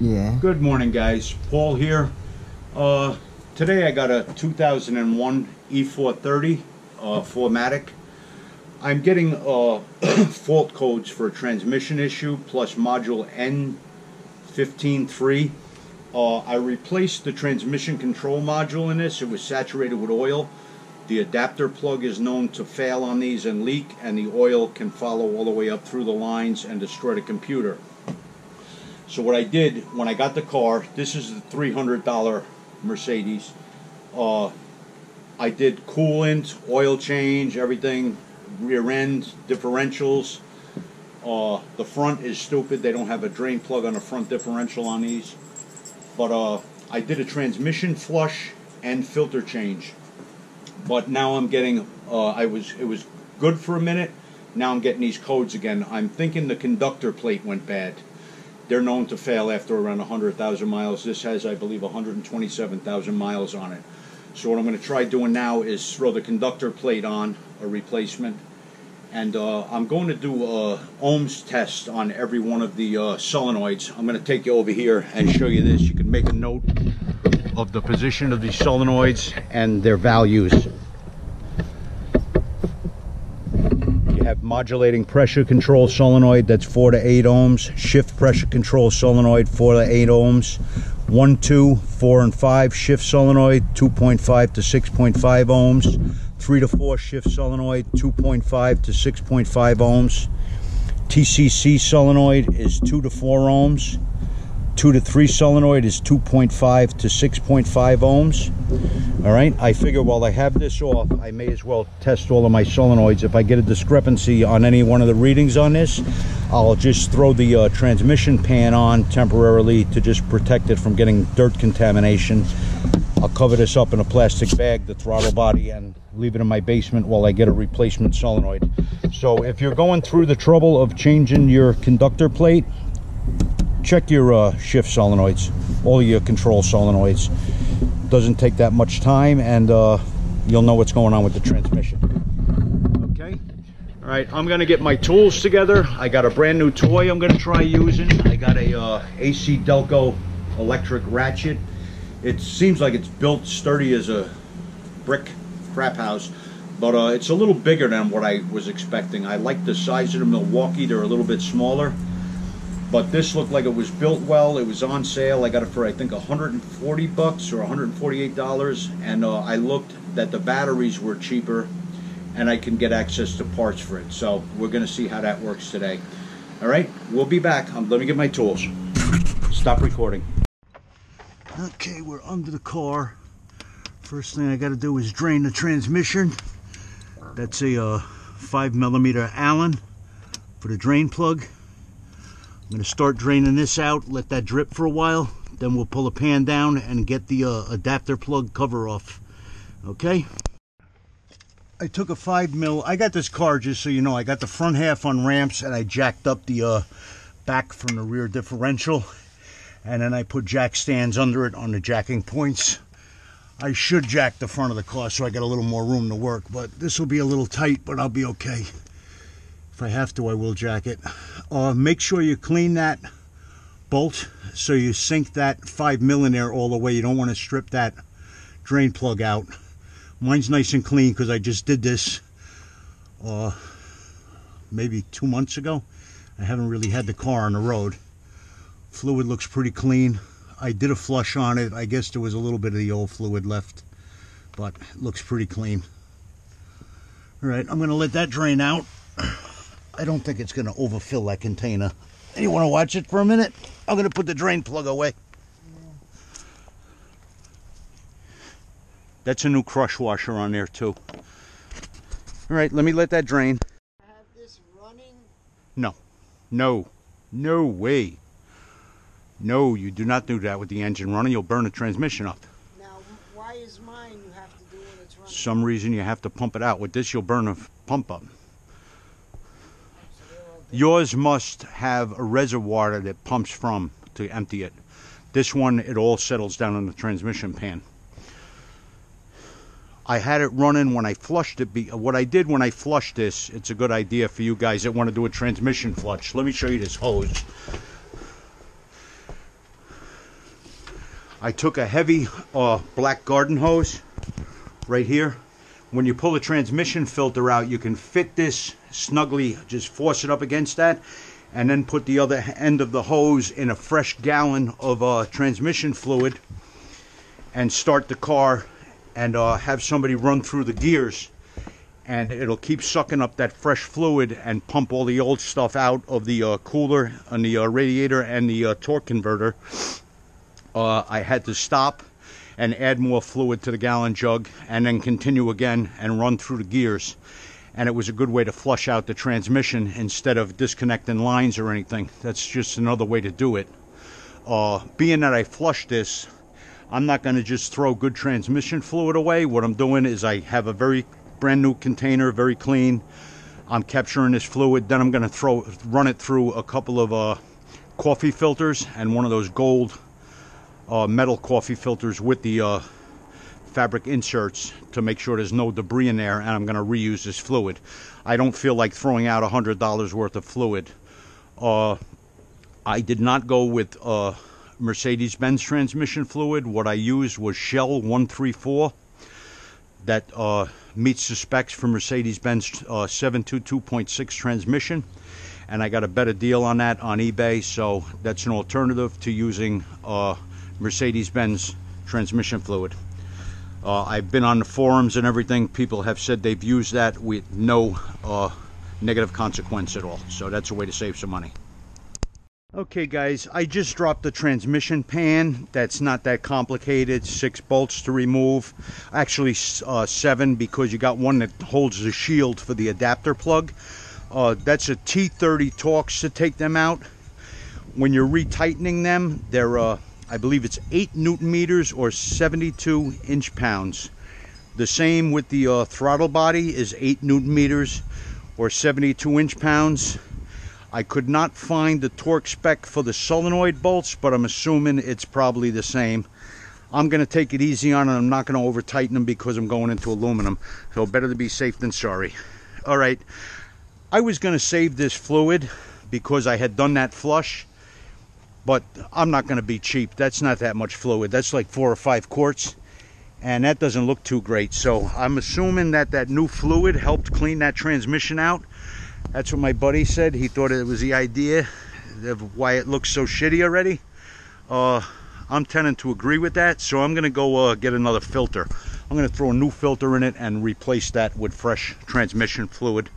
Yeah. Good morning, guys. Paul here. Today I got a 2001 E430 4MATIC. I'm getting fault codes for a transmission issue plus module N153. I replaced the transmission control module in this. It was saturated with oil. The adapter plug is known to fail on these and leak, and the oil can follow all the way up through the lines and destroy the computer. So what I did when I got the car, this is the $300 Mercedes. I did coolant, oil change, everything, rear end, differentials. The front is stupid. They don't have a drain plug on the front differential on these. But I did a transmission flush and filter change. But now I'm getting, it was good for a minute. Now I'm getting these codes again. I'm thinking the conductor plate went bad. They're known to fail after around 100,000 miles. This has, I believe, 127,000 miles on it. So what I'm going to try doing now is throw the conductor plate on, a replacement. And I'm going to do a Ohms test on every one of the solenoids. I'm going to take you over here and show you this. You can make a note of the position of these solenoids and their values. Have modulating pressure control solenoid, that's 4 to 8 ohms. Shift pressure control solenoid, 4 to 8 ohms. 1, 2, 4, and 5 shift solenoid, 2.5 to 6.5 ohms. 3 to 4 shift solenoid, 2.5 to 6.5 ohms. TCC solenoid is 2 to 4 ohms. 2 to 3 solenoid is 2.5 to 6.5 ohms. All right, I figure while I have this off, I may as well test all of my solenoids. If I get a discrepancy on any one of the readings on this, I'll just throw the transmission pan on temporarily to just protect it from getting dirt contamination. I'll cover this up in a plastic bag, the throttle body, and leave it in my basement while I get a replacement solenoid. So if you're going through the trouble of changing your conductor plate, check your shift solenoids, all your control solenoids. Doesn't take that much time, and you'll know what's going on with the transmission. Okay, all right, I'm gonna get my tools together. I got a brand new toy I'm gonna try using. I got a AC Delco electric ratchet. It seems like it's built sturdy as a brick crap house, but it's a little bigger than what I was expecting. I like the size of the Milwaukee. They're a little bit smaller. But this looked like it was built well. It was on sale. I got it for, I think, 140 bucks or $148. And I looked that the batteries were cheaper and I can get access to parts for it. So we're going to see how that works today. All right, we'll be back. Let me get my tools. Stop recording. Okay, we're under the car. First thing I got to do is drain the transmission. That's a 5mm Allen for the drain plug. I'm going to start draining this out, let that drip for a while, then we'll pull the pan down and get the adapter plug cover off. Okay? I took a 5mm. I got this car, just so you know, I got the front half on ramps and I jacked up the back from the rear differential, and then I put jack stands under it on the jacking points. I should jack the front of the car so I got a little more room to work, but this will be a little tight, but I'll be okay. If I have to, I will jack it. Make sure you clean that bolt so you sink that 5mm in there all the way. You don't want to strip that drain plug out. Mine's nice and clean because I just did this maybe 2 months ago. I haven't really had the car on the road. Fluid looks pretty clean. I did a flush on it. I guess there was a little bit of the old fluid left, but it looks pretty clean. All right, I'm going to let that drain out. I don't think it's going to overfill that container. And you want to watch it for a minute? I'm going to put the drain plug away. That's a new crush washer on there too. All right, let me let that drain. Have this running? No, no, no way. No, you do not do that with the engine running. You'll burn the transmission up. Now, why is mine you have to do when it's running? Some reason you have to pump it out. With this, you'll burn a pump up. Yours must have a reservoir that it pumps from to empty it. This one, it all settles down in the transmission pan. I had it running when I flushed it. What I did when I flushed this, it's a good idea for you guys that want to do a transmission flush. Let me show you this hose. I took a heavy black garden hose right here. When you pull the transmission filter out, you can fit this snugly, just force it up against that, and then put the other end of the hose in a fresh gallon of transmission fluid and start the car, and have somebody run through the gears, and it'll keep sucking up that fresh fluid and pump all the old stuff out of the cooler and the radiator and the torque converter. I had to stop and add more fluid to the gallon jug and then continue again and run through the gears, and it was a good way to flush out the transmission instead of disconnecting lines or anything. That's just another way to do it. Being that I flushed this, I'm not going to just throw good transmission fluid away. What I'm doing is I have a very brand new container, very clean. I'm capturing this fluid, then I'm going to run it through a couple of coffee filters and one of those gold metal coffee filters with the fabric inserts to make sure there's no debris in there, and I'm going to reuse this fluid. I don't feel like throwing out $100 worth of fluid. I did not go with Mercedes-Benz transmission fluid. What I used was Shell 134. That meets the specs for Mercedes-Benz 722.6 transmission, and I got a better deal on that on eBay, so that's an alternative to using Mercedes-Benz transmission fluid. I've been on the forums and everything. People have said they've used that with no negative consequence at all, so that's a way to save some money. Okay guys, I just dropped the transmission pan. That's not that complicated. 6 bolts to remove, actually 7, because you got one that holds the shield for the adapter plug. That's a T30 Torx to take them out. When you're retightening them, they're I believe it's 8 Newton meters or 72 inch-pounds. The same with the throttle body is 8 Newton meters or 72 inch-pounds. I could not find the torque spec for the solenoid bolts, but I'm assuming it's probably the same. I'm going to take it easy on them. I'm not going to over tighten them because I'm going into aluminum. So better to be safe than sorry. Alright, I was going to save this fluid because I had done that flush, but I'm not going to be cheap. That's not that much fluid. That's like 4 or 5 quarts, and that doesn't look too great. So I'm assuming that that new fluid helped clean that transmission out. That's what my buddy said. He thought it was the idea of why it looks so shitty already. I'm tending to agree with that, so I'm going to go get another filter. I'm going to throw a new filter in it and replace that with fresh transmission fluid.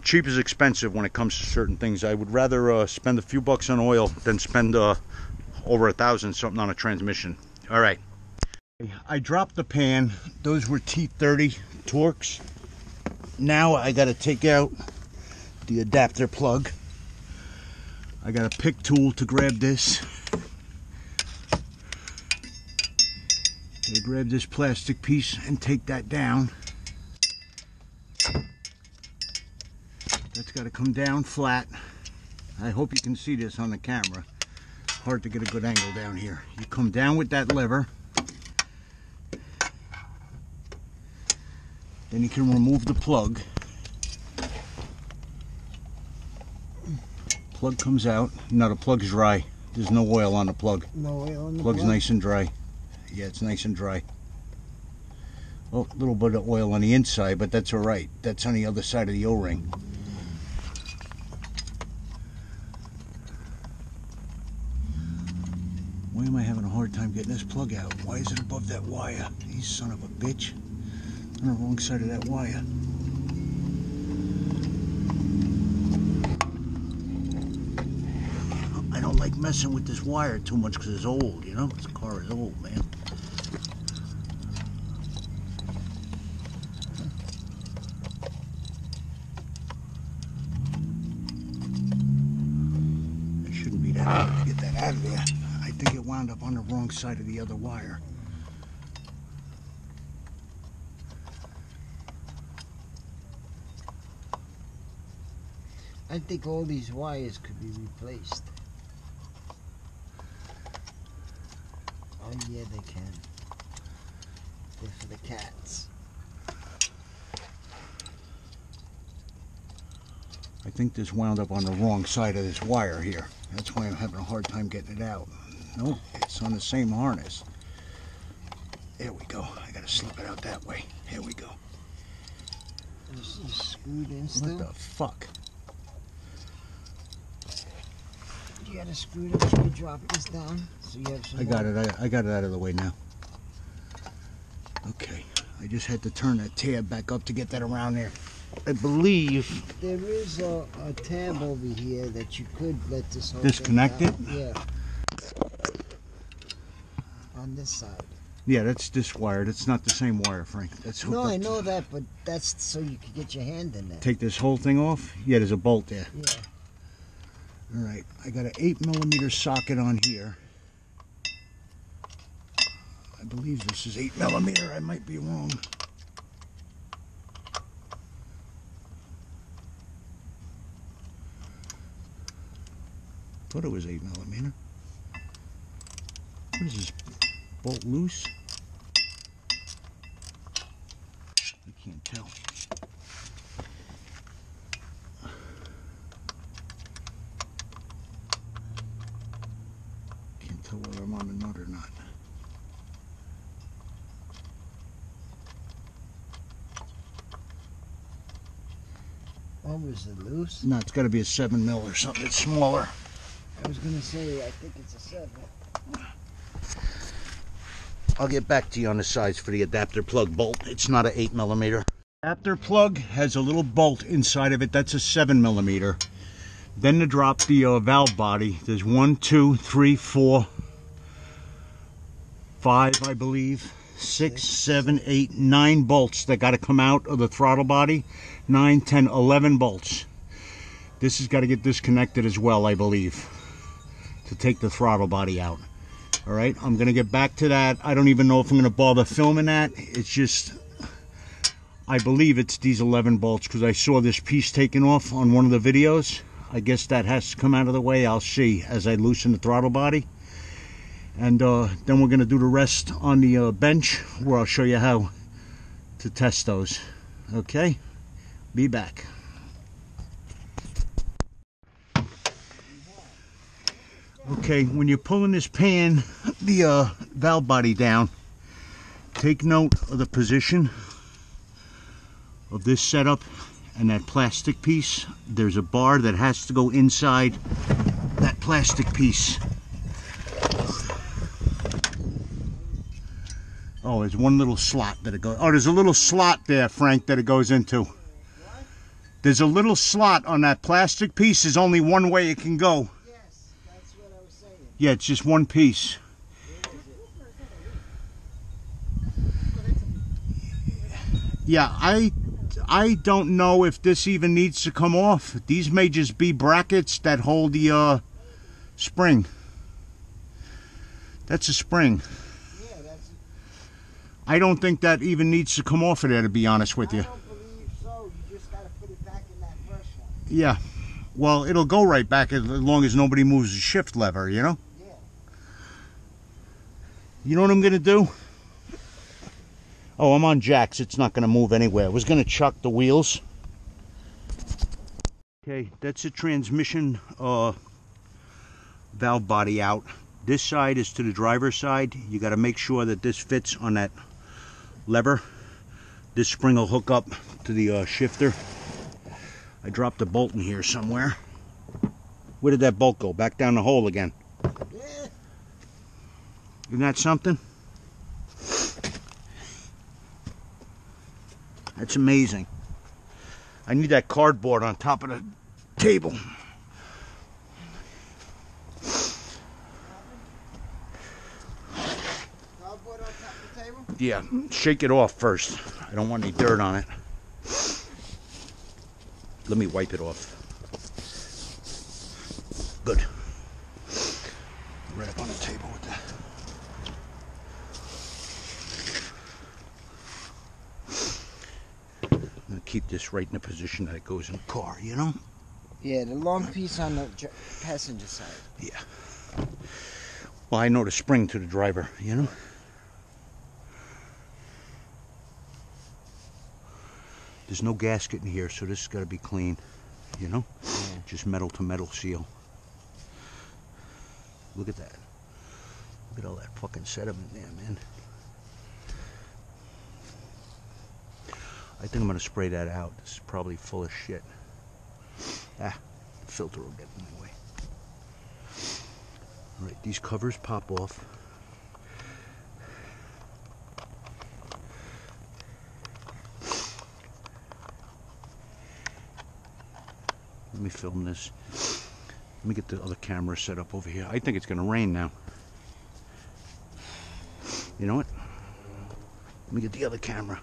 Cheap is expensive when it comes to certain things. I would rather spend a few bucks on oil than spend over $1,000 something on a transmission. All right. I dropped the pan. Those were T30 Torx. Now I got to take out the adapter plug. I got a pick tool to grab this. Gotta grab this plastic piece and take that down. That's got to come down flat. I hope you can see this on the camera. Hard to get a good angle down here. You come down with that lever. Then you can remove the plug. Plug comes out. No, the plug's dry. There's no oil on the plug. No oil on the Plug's plug? nice and dry. Yeah, it's nice and dry. Oh, a little bit of oil on the inside, but that's alright. That's on the other side of the O-ring. Why am I having a hard time getting this plug out? Why is it above that wire? You son of a bitch. On the wrong side of that wire. I don't like messing with this wire too much because it's old, you know? This car is old, man. It shouldn't be that hard to get that out of there. I think it wound up on the wrong side of the other wire. I think all these wires could be replaced. Oh yeah, they can. They're for the cats. I think this wound up on the wrong side of this wire here. That's why I'm having a hard time getting it out. Nope, it's on the same harness. There we go. I gotta slip it out that way. Here we go. Is it screwed in still? What the fuck? You gotta screw it. Should we drop this down so you have some? I got it. I got it out of the way now. Okay. I just had to turn that tab back up to get that around there. I believe there is a tab over here that you could let this whole disconnect thing it. Yeah. On this side. Yeah, that's this wired. It's not the same wire, Frank. That's hooked up. I know that, but that's so you can get your hand in there. Take this whole thing off? Yeah, there's a bolt there. Yeah. All right, I got an 8mm socket on here. I believe this is 8mm. I might be wrong. Thought it was 8mm. What is this? Bolt loose? I can't tell. Can't tell whether I'm on the nut or not. Oh, is it loose? No, it's got to be a 7mm or something. It's smaller. I was gonna say I think it's a 7. I'll get back to you on the size for the adapter plug bolt. It's not an 8mm. Adapter plug has a little bolt inside of it. That's a 7mm. Then to drop the valve body, there's 1, 2, 3, 4, 5, I believe, 6, 7, 8, 9 bolts that got to come out of the throttle body. 9, 10, 11 bolts. This has got to get disconnected as well, I believe, to take the throttle body out. All right, I'm going to get back to that. I don't even know if I'm going to bother filming that. It's just, I believe it's these 11 bolts because I saw this piece taken off on one of the videos. I guess that has to come out of the way. I'll see as I loosen the throttle body. And then we're going to do the rest on the bench where I'll show you how to test those. Okay, be back. Okay, when you're pulling this pan, the valve body down, take note of the position of this setup and that plastic piece. There's a bar that has to go inside that plastic piece. Oh, there's one little slot that it goes. Oh, there's a little slot there, Frank, that it goes into. There's a little slot on that plastic piece. There's only one way it can go. Yeah, it's just one piece. Yeah, I don't know if this even needs to come off. These may just be brackets that hold the spring. That's a spring. I don't think that even needs to come off of there, to be honest with you. I don't believe so. You just got to put it back in that first one. Yeah. Well, it'll go right back as long as nobody moves the shift lever, you know? Yeah. You know what I'm going to do? Oh, I'm on jacks. It's not going to move anywhere. I was going to chuck the wheels. Okay, that's a transmission valve body out. This side is to the driver's side. You got to make sure that this fits on that lever. This spring will hook up to the shifter. I dropped a bolt in here somewhere. Where did that bolt go? Back down the hole again. Yeah. Isn't that something? That's amazing. I need that cardboard on top of the table. Cardboard on top of the table? Yeah, shake it off first. I don't want any dirt on it. Let me wipe it off. Good. Right up on the table with that. I'm going to keep this right in the position that it goes in the car, you know? Yeah, the long piece on the passenger side. Yeah. Well, I know the spring to the driver, you know? There's no gasket in here, so this has got to be clean, you know? Yeah. Just metal to metal seal. Look at that. Look at all that fucking sediment there, man. I think I'm gonna spray that out. This is probably full of shit. Ah, the filter will get in my way. Alright, these covers pop off. Let me film this. Let me get the other camera set up over here. I think it's gonna rain now. You know what? Let me get the other camera.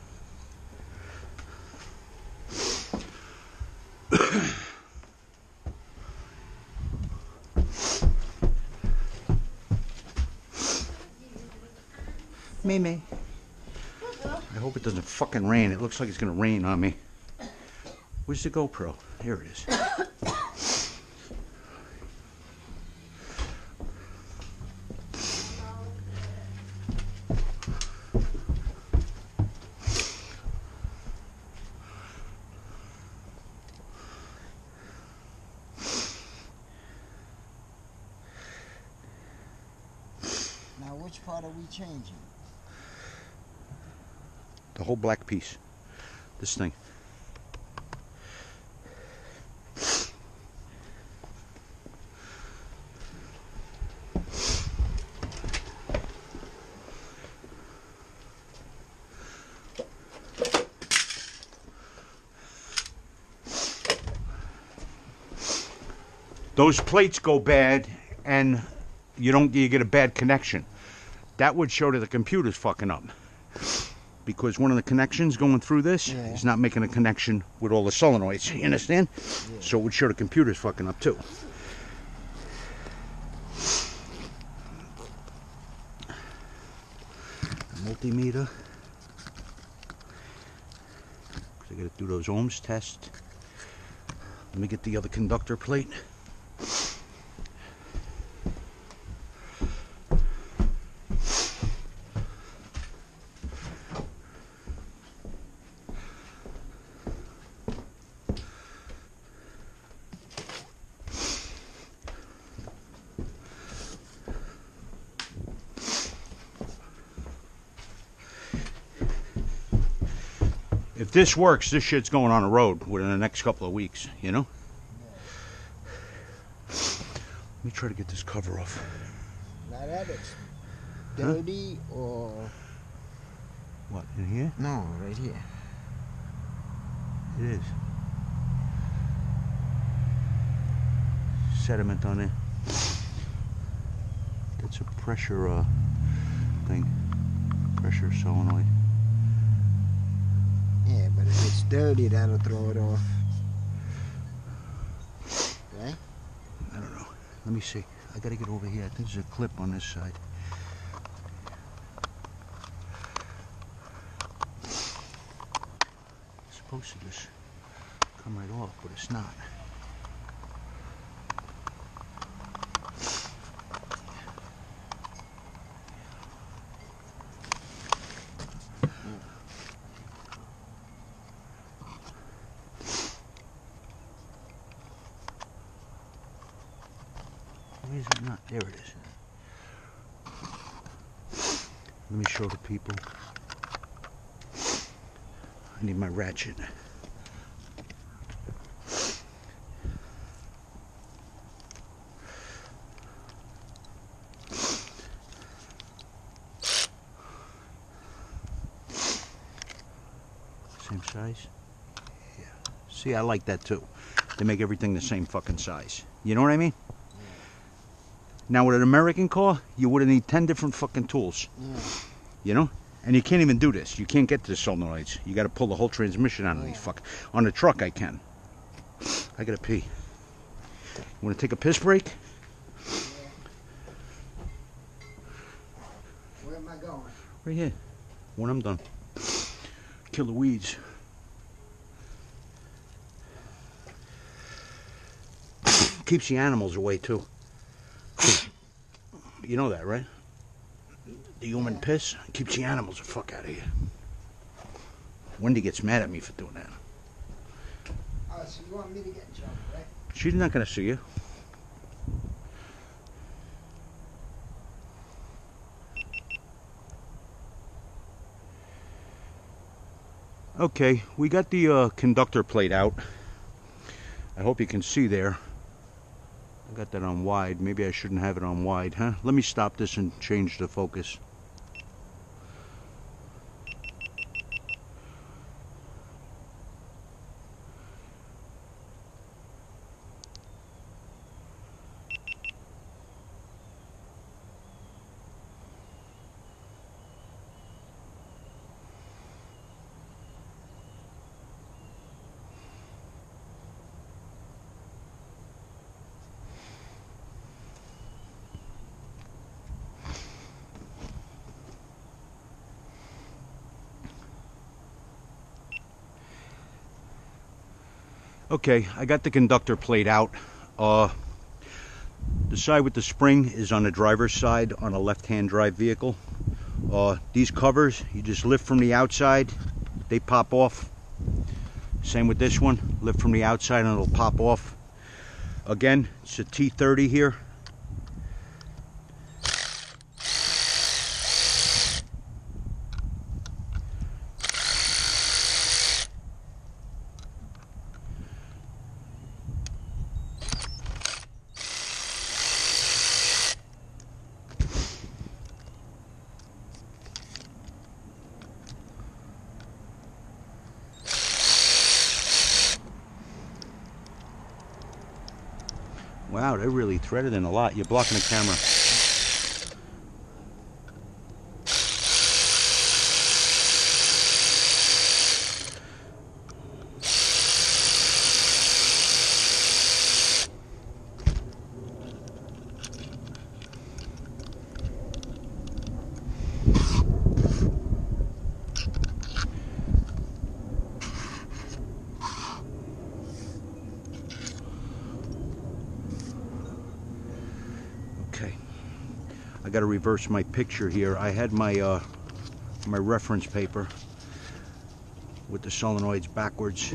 May. I hope it doesn't fucking rain. It looks like it's gonna rain on me. Where's the GoPro? Here it is. Now, which part are we changing? The whole black piece. This thing. Those plates go bad and you get a bad connection. That would show that the computer's fucking up. Because one of the connections going through this is not making a connection with all the solenoids. You understand? Yeah. So it would show the computer's fucking up too. Multimeter. I gotta do those ohms tests. Let me get the other conductor plate. If this works, this shit's going on the road within the next couple of weeks, you know? Let me try to get this cover off. Now that it's dirty or... What, in here? No, right here. It is. Sediment on it. That's a pressure thing. Pressure solenoid. Yeah, but if it's dirty, that'll throw it off. Right? I don't know. Let me see. I gotta get over here. I think there's a clip on this side. It's supposed to just come right off, but it's not. Where is it not? There it is. Let me show the people. I need my ratchet. Same size? Yeah. See, I like that too. They make everything the same fucking size. You know what I mean? Now with an American car, you would have need 10 different fucking tools. You know? And you can't even do this. You can't get to the solenoids. You got to pull the whole transmission out of these fuck. On the truck I can. I gotta pee. You want to take a piss break? Where am I going? Right here. When I'm done. Kill the weeds. Keeps the animals away too. You know that, right? The human piss keeps the animals the fuck out of here. Wendy gets mad at me for doing that. Oh, so you want me to get in trouble, right? She's not gonna see you. Okay, we got the conductor plate out. I hope you can see there. I got that on wide. Maybe I shouldn't have it on wide, huh? Let me stop this and change the focus. Okay, I got the conductor plate out. The side with the spring is on the driver's side on a left-hand drive vehicle. These covers, you just lift from the outside, they pop off. Same with this one, lift from the outside and it'll pop off. Again, it's a T30 here. Wow, they really threaded in a lot. You're blocking the camera. Okay, I got to reverse my picture here. I had my my reference paper with the solenoids backwards,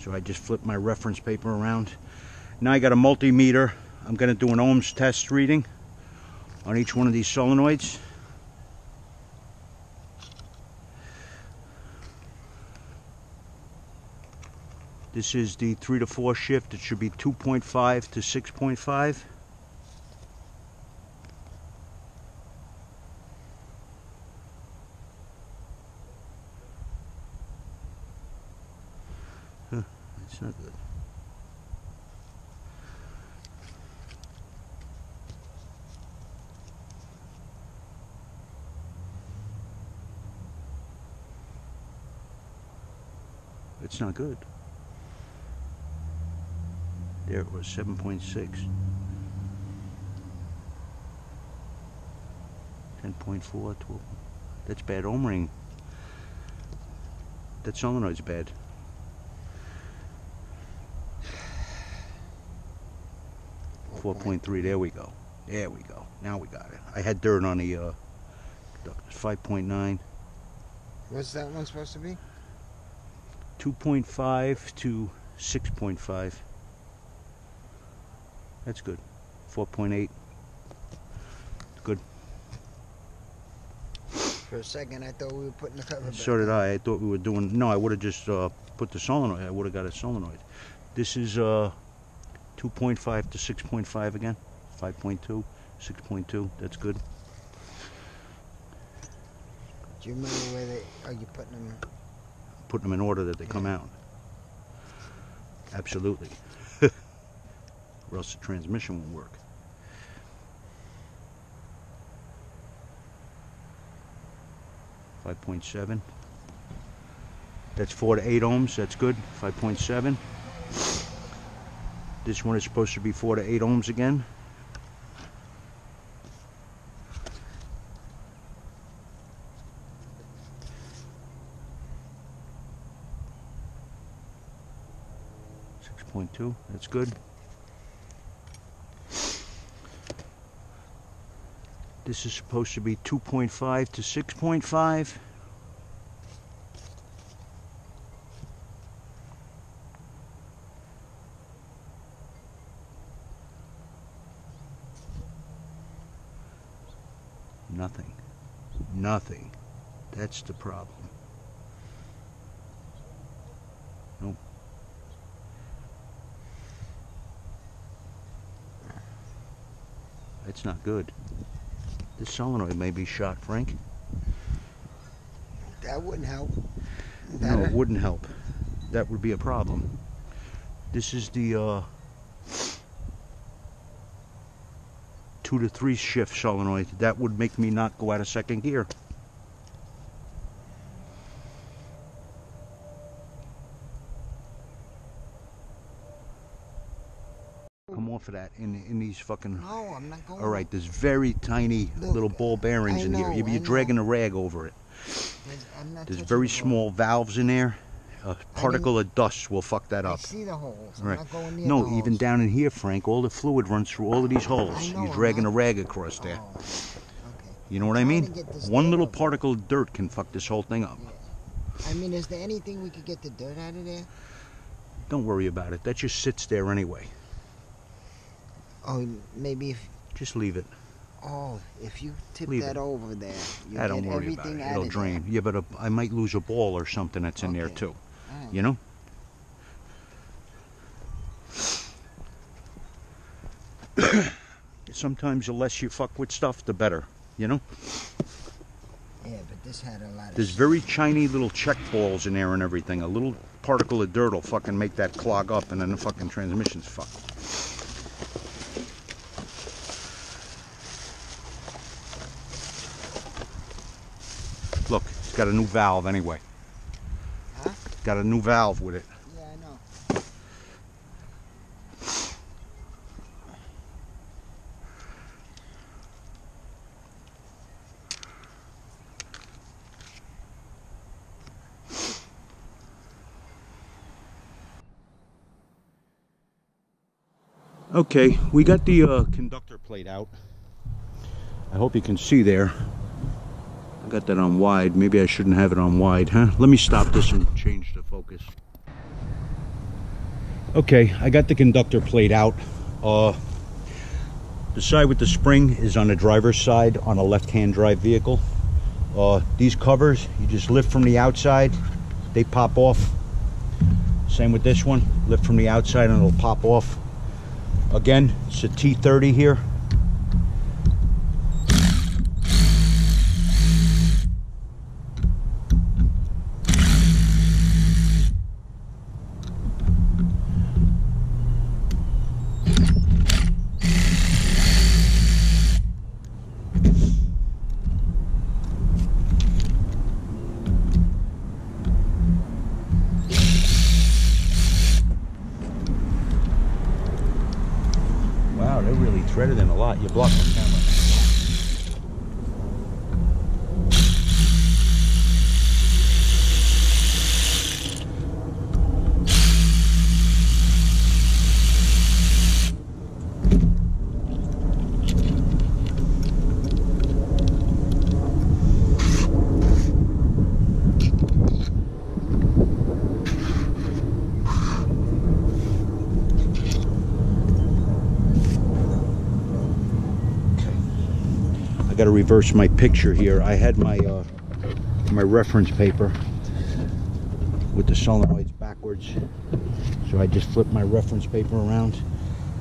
so I just flipped my reference paper around. Now I got a multimeter. I'm going to do an ohms test reading on each one of these solenoids. This is the 3 to 4 shift. It should be 2.5 to 6.5. Huh, that's not good. It's not good. There it was, 7.6. 10.4, 12. That's bad ohm ring. That solenoid's bad. .3, there we go. There we go. Now we got it. I had dirt on the 5.9. What's that one supposed to be? 2.5 to 6.5. That's good. 4.8. Good. For a second, I thought we were putting the cover back. So did I. I thought we were doing... No, I would have just put the solenoid. I would have got a solenoid. This is 2.5 to 6.5 again. 5.2, 6.2. That's good. Do you remember where they... Are you putting them... Putting them in order that they come out. Absolutely. Or else the transmission won't work. .7. That's 4 to 8 ohms. That's good. 5.7. This one is supposed to be 4 to 8 ohms again. .2. That's good. This is supposed to be 2.5 to 6.5. Nothing. Nothing. That's the problem. Nope. It's not good. This solenoid may be shot, Frank. That wouldn't help. No, it wouldn't help. That would be a problem. This is the 2 to 3 shift solenoid. That would make me not go out of second gear. Come off of that in these fucking... No, I'm not going. Alright, there's very tiny little ball bearings in here. You're dragging a rag over it. There's very small valves in there. A particle of dust will fuck that up. I see the holes. I'm Right. not going near No, the even holes. down in here, Frank, all the fluid runs through all of these holes. know, You're dragging a rag across there. Oh, okay. You know what I mean? Trying to get this One dirt little off. particle of dirt can fuck this whole thing up. Yeah. I mean, is there anything we could get the dirt out of there? Don't worry about it. That just sits there anyway. Oh, maybe if... Just leave it. Oh, if you tip Leave that it. over there, you I don't get worry about everything it. out It'll of drain. Yeah, but I might lose a ball or something that's in there Okay. too. There. All right. You know? Sometimes the less you fuck with stuff, the better. You know? Yeah, but this had a lot of... There's very tiny little check balls in there and everything. A little particle of dirt will fucking make that clog up, and then the fucking transmission's fucked. Look, it's got a new valve anyway. Huh? Got a new valve with it. Yeah, I know. Okay, we got the conductor plate out. I hope you can see there. I got that on wide. Maybe I shouldn't have it on wide, huh? Let me stop this and change the focus. Okay, I got the conductor plate out. The side with the spring is on the driver's side on a left-hand drive vehicle. These covers, you just lift from the outside, they pop off. Same with this one, lift from the outside and it'll pop off. Again, it's a T30 here. Wow, they're really threaded in a lot. You blocked the camera. Got to reverse my picture here. I had my my reference paper with the solenoids backwards, so I just flipped my reference paper around.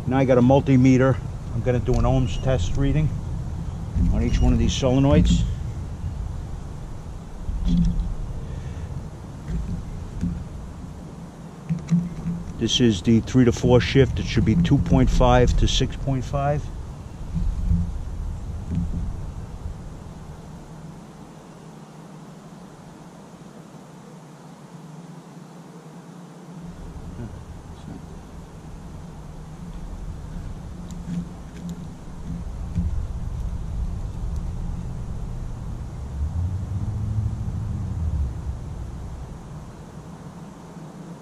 Now I got a multimeter. I'm going to do an ohms test reading on each one of these solenoids. This is the 3 to 4 shift. It should be 2.5 to 6.5.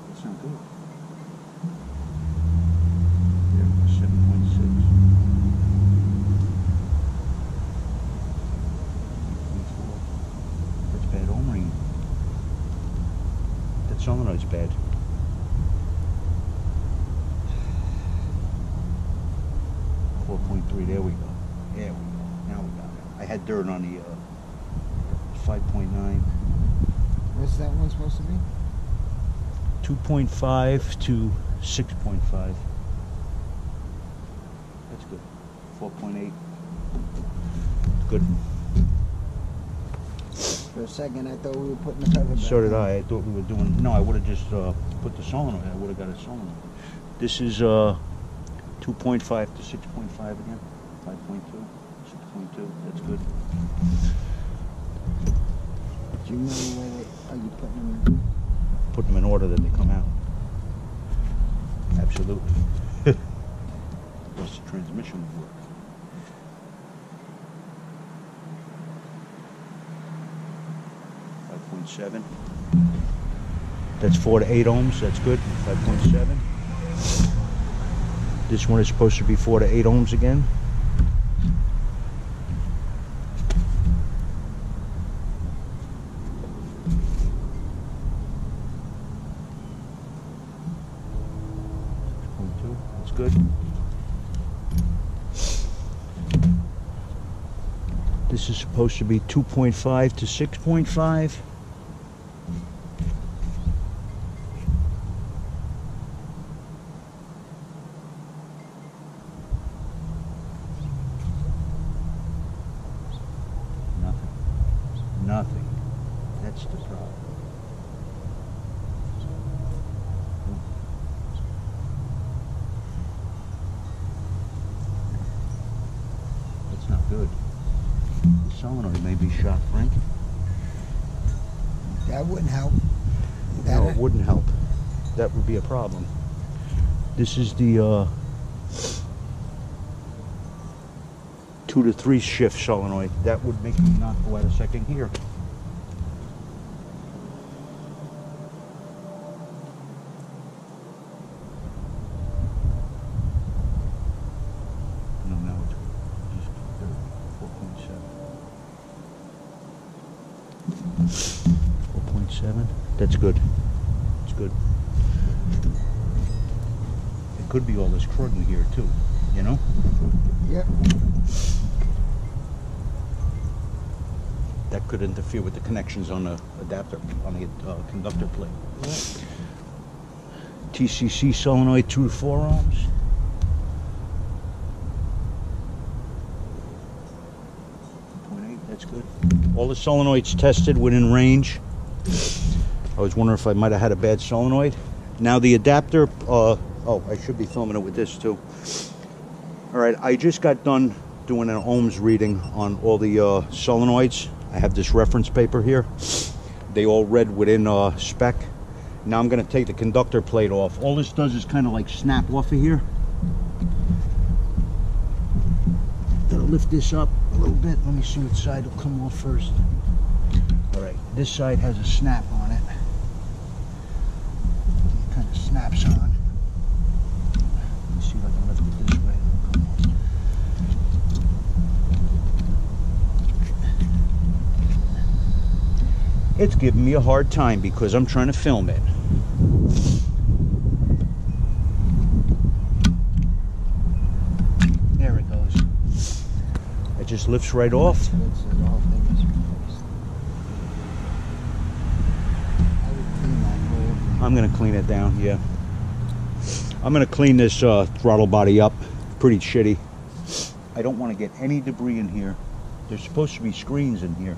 That's not good. Yeah, 7.6. That's bad ohm ring. That solenoid's bad. There we go. There we go. Now we got it. I had dirt on the 5.9. What's that one supposed to be? 2.5 to 6.5. That's good. 4.8. Good. For a second, I thought we were putting the cover back. So did I. I thought we were doing. No, I would have just put the solenoid. I would have got a solenoid. This is 2.5 to 6.5 again. 5.2, 6.2. That's good. Do you know where are you putting them in? Put them in order that they come out. Absolutely. Plus the transmission would work. .7. That's 4 to 8 ohms. That's good. 5.7. This one is supposed to be 4 to 8 ohms again. That's good. This is supposed to be 2.5 to 6.5. Nothing. That's the problem. That's not good. The solenoid may be shot, Frank. That wouldn't help. No, it wouldn't help. That would be a problem. This is the 2 to 3 shift solenoid. That would make me not go out of second gear. No, now it's just 4.7. 4.7. That's good. It's good. It could be all this crudding here too, you know? Yep. That could interfere with the connections on the adapter, on the conductor plate. Yep. TCC solenoid 2 to 4 ohms. That's good. All the solenoids tested within range. I was wondering if I might have had a bad solenoid. Now the adapter, oh, I should be filming it with this too. All right, I just got done doing an ohms reading on all the solenoids. I have this reference paper here. They all read within spec. Now I'm going to take the conductor plate off. All this does is kind of like snap off of here. Gotta lift this up a little bit. Let me see what side will come off first. All right, this side has a snap on it. It kind of snaps on. Let me see if I can lift it this way. It's giving me a hard time because I'm trying to film it. There it goes. It just lifts right off. I'm going to clean it down, yeah. I'm going to clean this throttle body up. Pretty shitty. I don't want to get any debris in here. There's supposed to be screens in here.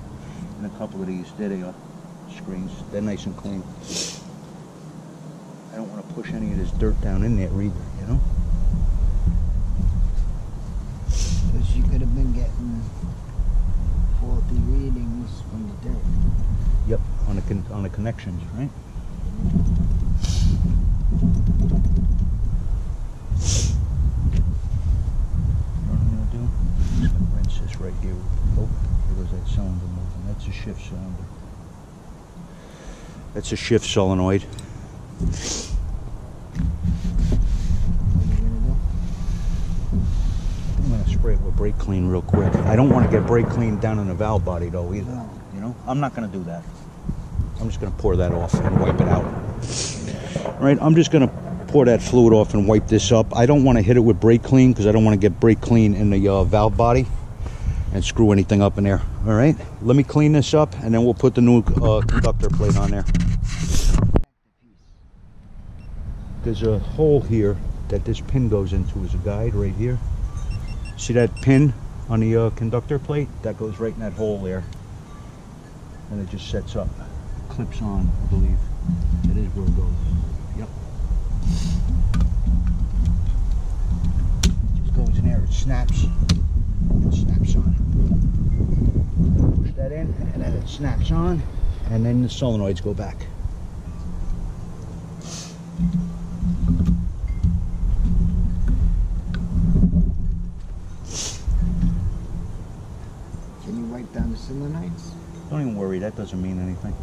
And a couple of these. There they are. Screens. They're nice and clean. I don't want to push any of this dirt down in there either, you know? Because you could have been getting faulty readings from the dirt. Yep, on the connections, right? What I'm going to do? I'm just going to rinse this right here. Oh, there goes that cylinder moving. That's a shift cylinder. That's a shift solenoid. What are you going to do? I'm going to spray it with brake clean real quick. I don't want to get brake clean down in the valve body though either. No. You know, I'm not going to do that. I'm just going to pour that off and wipe it out. All right, I'm just going to pour that fluid off and wipe this up. I don't want to hit it with brake clean because I don't want to get brake clean in the valve body and screw anything up in there. All right, let me clean this up and then we'll put the new conductor plate on there. there's a hole here that this pin goes into as a guide right here. See that pin on the conductor plate? That goes right in that hole there. And it just sets up, clips on, I believe. That is where it goes. Yep. Just goes in there, it snaps. It snaps on. Push that in, and then it snaps on, and then the solenoids go back. Can you wipe down the solenoids? Don't even worry, that doesn't mean anything.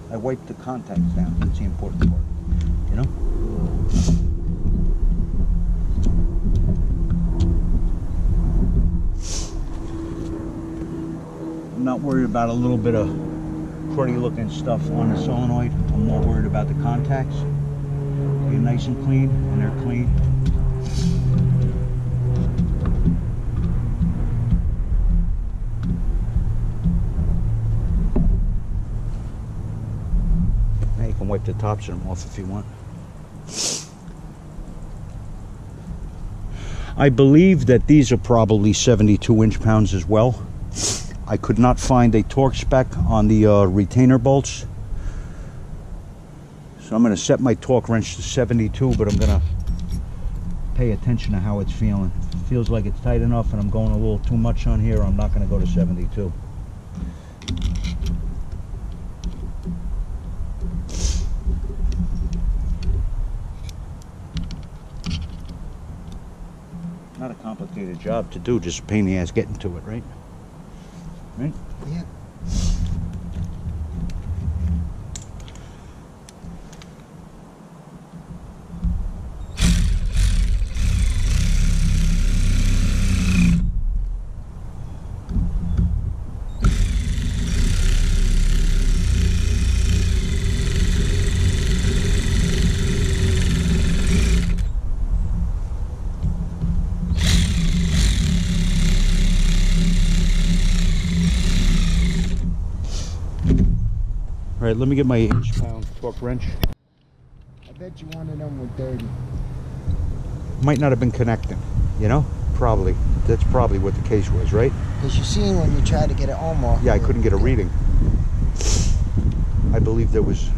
I wiped the contacts down, that's the important part, you know? I'm not worried about a little bit of pretty looking stuff on the solenoid. I'm more worried about the contacts. They're nice and clean, and they're clean. Wipe the tops of them off if you want. I believe that these are probably 72 inch-pounds as well. I could not find a torque spec on the retainer bolts, so I'm going to set my torque wrench to 72, but I'm going to pay attention to how it's feeling. If it feels like it's tight enough and I'm going a little too much on here, I'm not going to go to 72. Not a complicated job to do, just a pain in the ass getting to it, right? Right? Yeah. All right, let me get my inch-pound torque wrench. I bet you one of them were dirty. Might not have been connecting, you know? Probably. That's probably what the case was, right? Because you see when you try to get it arm off. Yeah, I couldn't get a reading. I believe there was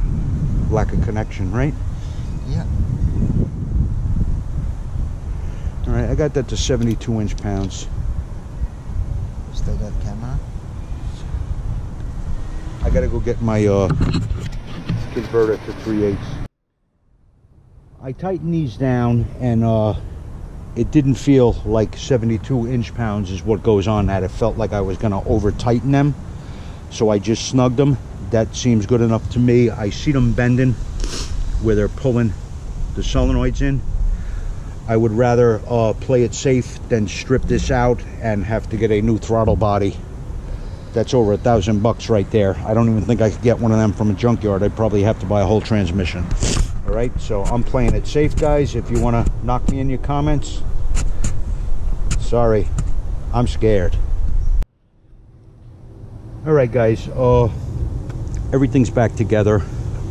lack of connection, right? Yeah. All right, I got that to 72 inch-pounds. Still got the camera? I gotta go get my converter to 3/8. I tightened these down, and it didn't feel like 72 inch-pounds is what goes on that. It felt like I was gonna over tighten them, so I just snugged them. That seems good enough to me. I see them bending where they're pulling the solenoids in. I would rather play it safe than strip this out and have to get a new throttle body. That's over $1,000 right there. I don't even think I could get one of them from a junkyard. I'd probably have to buy a whole transmission. All right, so I'm playing it safe, guys. If you want to knock me in your comments, sorry, I'm scared. All right, guys, everything's back together.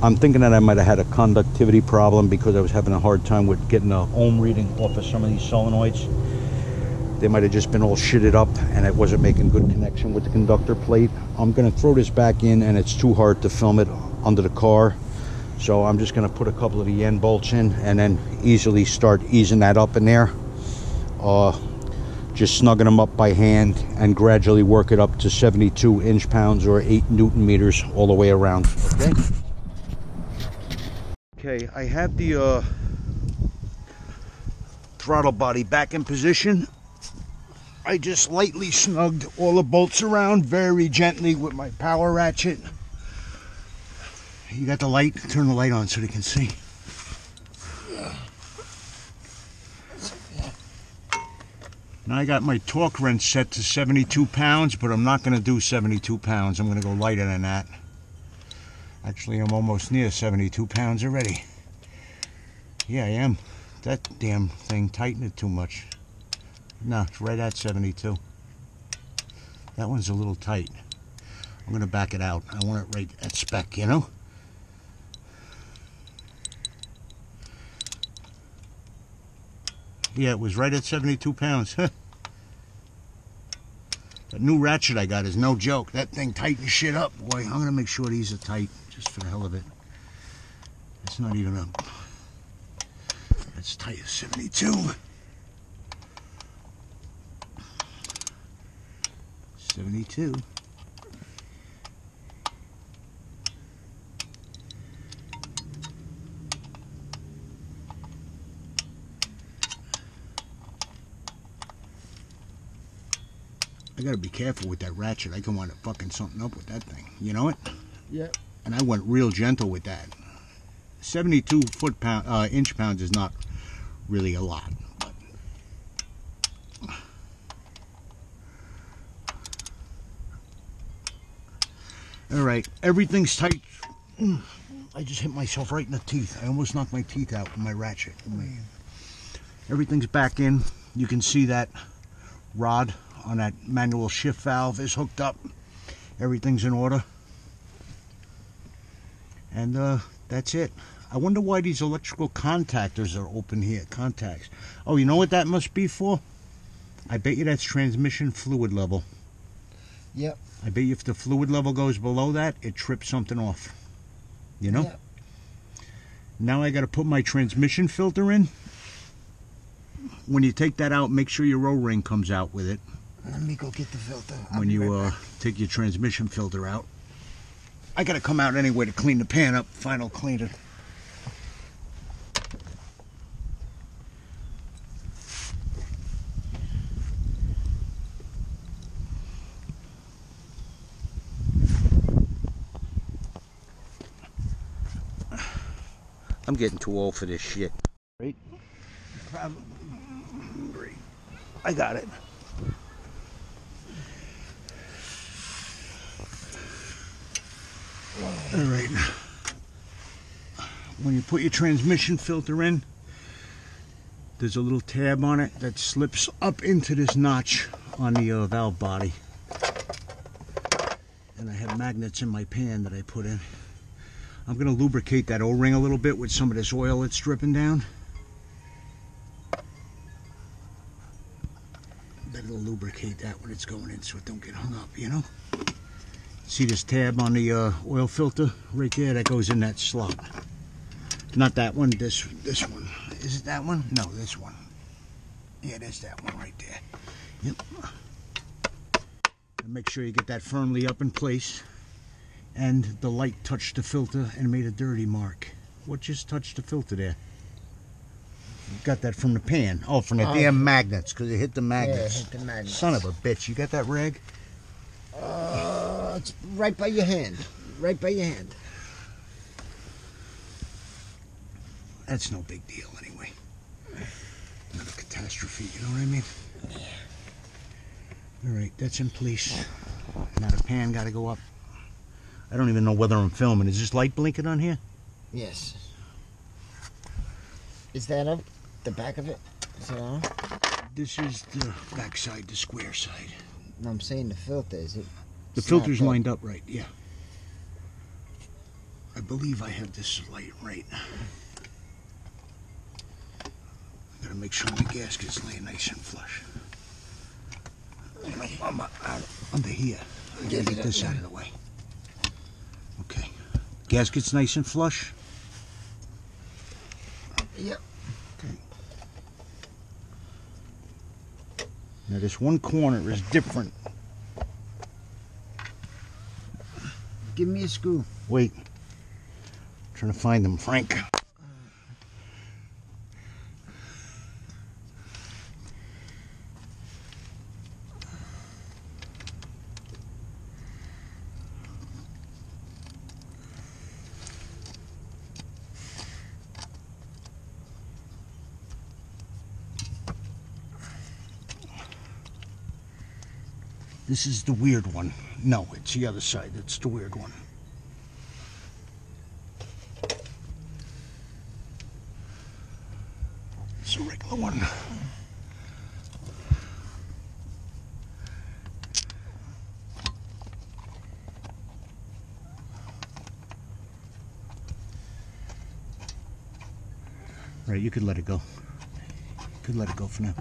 I'm thinking that I might have had a conductivity problem because I was having a hard time with getting an ohm reading off of some of these solenoids. They might have just been all shitted up and it wasn't making good connection with the conductor plate. I'm gonna throw this back in, and it's too hard to film it under the car. So I'm just gonna put a couple of the end bolts in and then easily start easing that up in there. Just snugging them up by hand and gradually work it up to 72 inch-pounds or 8 Newton meters all the way around, okay? Okay, I have the throttle body back in position. I just lightly snugged all the bolts around very gently with my power ratchet. You got the light? Turn the light on so they can see. Now I got my torque wrench set to 72 pounds, but I'm not going to do 72 pounds. I'm going to go lighter than that. Actually, I'm almost near 72 pounds already. Yeah, I am. That damn thing tightened it too much. No, it's right at 72. That one's a little tight. I'm going to back it out. I want it right at spec, you know? Yeah, it was right at 72 pounds. That new Ratchet I got is no joke. That thing tightens shit up, boy. I'm gonna make sure these are tight, just for the hell of it. It's not even up. That's tight as 72. 72. I gotta be careful with that Ratchet. I can wind up fucking something up with that thing. You know it? Yep. And I went real gentle with that. 72 inch pounds is not really a lot. But all right, everything's tight. I just hit myself right in the teeth. I almost knocked my teeth out with my Ratchet. Everything's back in. You can see that rod on that manual shift valve is hooked up. Everything's in order. And that's it. I wonder why these electrical contactors are open here. Contacts. Oh, you know what that must be for? I bet you that's transmission fluid level. Yep. I bet you if the fluid level goes below that, it trips something off. You know? Yep. Now I got to put my transmission filter in. When you take that out, make sure your O-ring comes out with it. Let me go get the filter. When you take your transmission filter out. I gotta come out anyway to clean the pan up. Final cleaner. I'm getting too old for this shit. Right? Probably. Great. I got it. All right. When you put your transmission filter in, there's a little tab on it that slips up into this notch on the valve body. And I have magnets in my pan that I put in. I'm going to lubricate that O-ring a little bit with some of this oil that's dripping down. That'll lubricate that when it's going in so it don't get hung up, you know? See this tab on the oil filter right there? That goes in that slot. Not that one, this one. Is it that one? No, this one. Yeah, there's that one right there. Yep. And make sure you get that firmly up in place. And the light touched the filter and made a dirty mark. What just touched the filter there? Got that from the pan. Oh, from the damn magnets, because it hit the magnets. Yeah, it hit the magnets. Son of a bitch. You got that rag? It's right by your hand. Right by your hand. That's no big deal anyway. Not a catastrophe, you know what I mean? Yeah. Alright, that's in place. Now the pan got to go up. I don't even know whether I'm filming. Is this light blinking on here? Yes. Is that up? The back of it? Is it on? This is the back side, the square side. No, I'm saying the filter. Is it? The filter's lined up right, yeah. I believe I have this light right. Gotta make sure my gasket's laying nice and flush. I'm under here. I gotta get this out of the way. Okay. Gasket's nice and flush? Yep. Okay. Now this one corner is different. Give me a screw. Wait. I'm trying to find them, Frank. This is the weird one. No, it's the other side. That's the weird one. It's a regular one. Right, you could let it go. could let it go for now.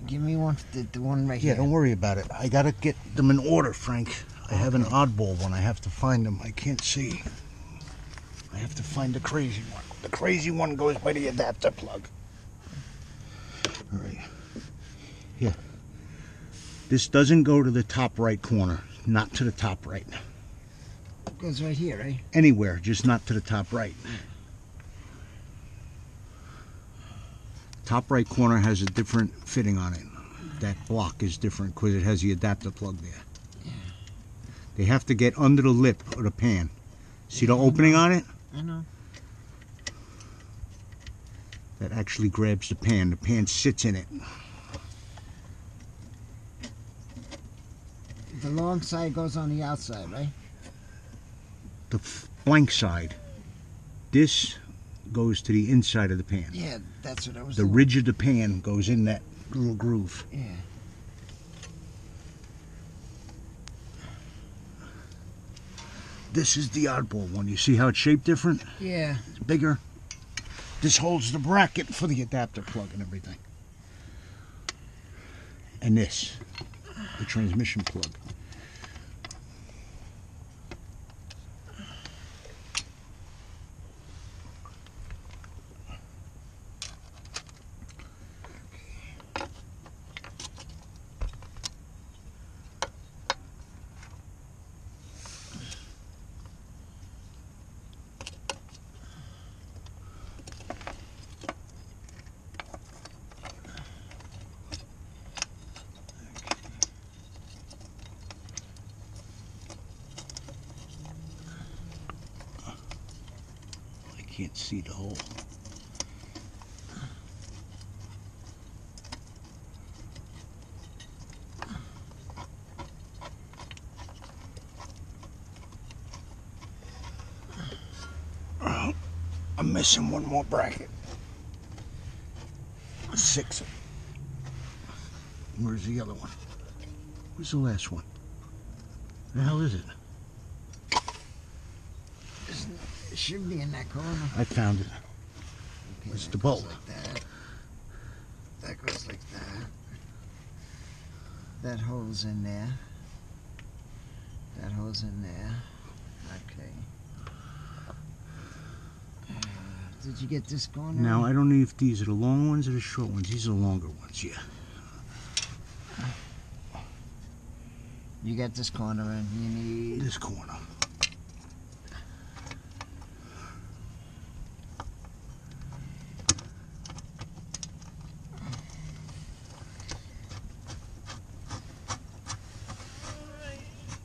Give me one, the one right Yeah, here. don't worry about it. I gotta get them in order, Frank. I have an oddball one. I have to find them. I can't see. I have to find the crazy one. The crazy one goes by the adapter plug. All right. Here. This doesn't go to the top right corner. Not to the top right. It goes right here, right? Anywhere, just not to the top right. Top right corner has a different fitting on it. That block is different because it has the adapter plug there. Yeah. They have to get under the lip of the pan. See the opening on it? I know. That actually grabs the pan. The pan sits in it. The long side goes on the outside, right? The blank side. This goes to the inside of the pan. Yeah, that's what I was The doing. ridge of the pan goes in that little groove. Yeah. This is the oddball one. You see how it's shaped different? Yeah. It's bigger. This holds the bracket for the adapter plug and everything. And this, the transmission plug. Can't see the hole. I'm missing one more bracket. 6. Where's the other one? Where's the last one? The hell is it? It should be in that corner. I found it. Okay, It's that the goes bolt. Like that. That goes like that. That hole's in there. That hole's in there. Okay. Did you get this corner? Now, I don't know if these are the long ones or the short ones. These are the longer ones, yeah. You got this corner and you need... This corner.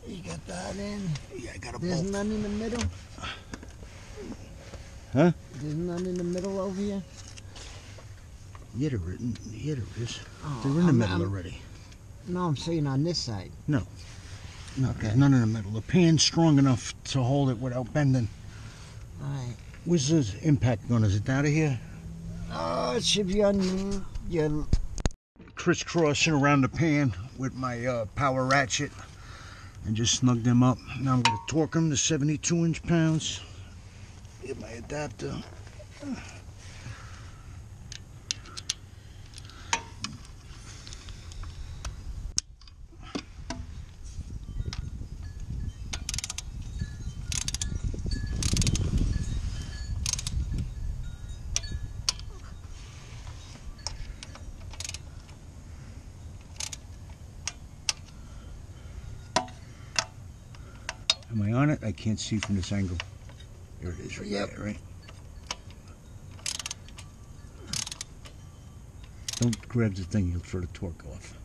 You got that in? Yeah, I got a There's bolt. none in the middle? Huh? There's none in the middle over here? Yeah, there is. Oh, They're in the I'm- middle I'm- already. No, I'm saying on this side. No. No, Okay. there's none in the middle. The pan's strong enough to hold it without bending. Alright. Where's this impact gun? Is it out of here? Oh, it should be on your... Crisscrossing around the pan with my power ratchet and just snug them up. Now I'm going to torque them to 72 inch-pounds. Get my adapter. Am I on it? I can't see from this angle. There it is right Yep. there, right? Don't grab the thing, you'll throw the torque off.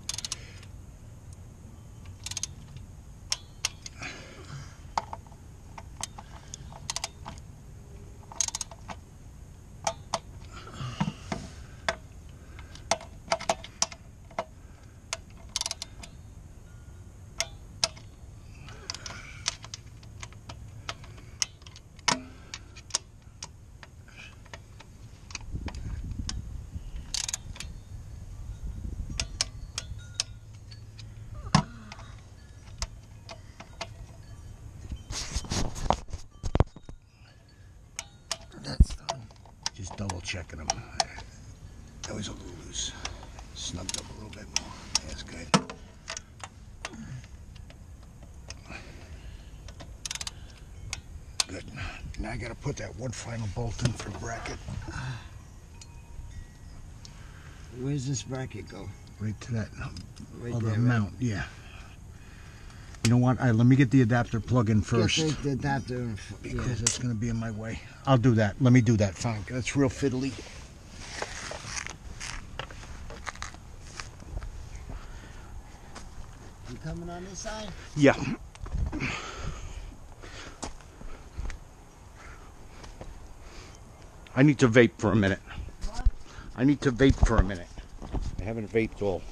That's done. Just double checking them. That was a little loose. Snugged up a little bit more. That's good. Good. Now I gotta put that one final bolt in for the bracket. Where's this bracket go? Right to that Right other there, mount, yeah. You know what? Let me get the adapter plug in first. Get the adapter. Because it's going to be in my way. I'll do that. Let me do that, fine. That's real fiddly. You coming on this side? Yeah. I need to vape for a minute. What? I need to vape for a minute. I haven't vaped all